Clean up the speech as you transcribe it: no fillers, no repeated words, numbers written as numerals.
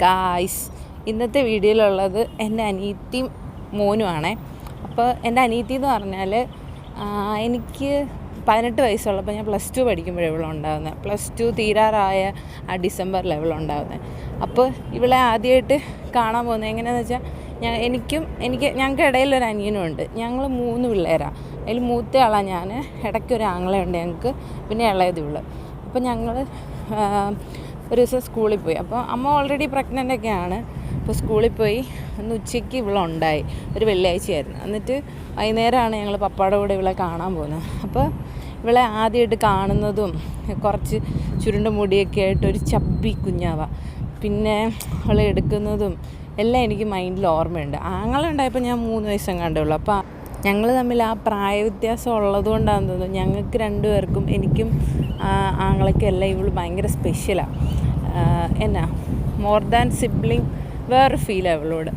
Guys, ഇന്നത്തെ വീഡിയോയിലുള്ളത് എൻ്റെ അനിയത്തിയും മോനുമാണേ. അപ്പോൾ എൻ്റെ അനിയത്തി എന്ന് പറഞ്ഞാൽ എനിക്ക് 18 വയസ്സുള്ളപ്പോൾ ഞാൻ +2 പഠിക്കുമ്പോഴേ ഇവളുണ്ടാകുന്നത്. +2 തീരാറായ ആ ഡിസംബർ ലെവലുണ്ടാകുന്നത്. അപ്പോൾ ഇവളെ ആദ്യമായിട്ട് കാണാൻ പോകുന്നത് എങ്ങനെയാണെന്ന് വെച്ചാൽ ഞങ്ങൾക്ക് ഇടയിലൊരു അനിയനുമുണ്ട്. ഞങ്ങൾ 3 പിള്ളേരാണ്. അതിൽ മൂത്ത ആളാണ് ഞാൻ, ഇടയ്ക്കൊരു ആങ്ങളയുണ്ട് ഞങ്ങൾക്ക്, പിന്നെ ഇളയത് ഇവള്. അപ്പോൾ ഞങ്ങൾ ഒരു ദിവസം സ്കൂളിൽ പോയി. അപ്പോൾ അമ്മ ഓൾറെഡി പ്രഗ്നൻ്റൊക്കെയാണ്. അപ്പോൾ സ്കൂളിൽ പോയി അന്ന് ഉച്ചയ്ക്ക് ഇവളുണ്ടായി, ഒരു വെള്ളിയാഴ്ചയായിരുന്നു. എന്നിട്ട് വൈകുന്നേരമാണ് ഞങ്ങൾ പപ്പായുടെ കൂടെ ഇവളെ കാണാൻ പോകുന്നത്. അപ്പോൾ ഇവളെ ആദ്യമായിട്ട് കാണുന്നതും കുറച്ച് ചുരുണ്ട മുടിയൊക്കെ ആയിട്ട് ഒരു ചബ്ബി കുഞ്ഞാവ, പിന്നെ അവളെ എടുക്കുന്നതും എല്ലാം എനിക്ക് മൈൻഡിൽ ഓർമ്മയുണ്ട്. ആങ്ങളുണ്ടായപ്പോൾ ഞാൻ 3 വയസ്സും കണ്ടുള്ളൂ. അപ്പോൾ ഞങ്ങൾ തമ്മിൽ ആ പ്രായ വ്യത്യാസം ഉള്ളത് കൊണ്ടാണെന്ന് തോന്നുന്നു ഞങ്ങൾക്ക് 2 പേർക്കും, എനിക്കും ആങ്ങളയ്ക്കും എല്ലാം ഇവൾ ഭയങ്കര സ്പെഷ്യലാണ്. മോർ ദാൻ സിബ്ലിങ് വേറൊരു ഫീലാണ് ഇവളോട്.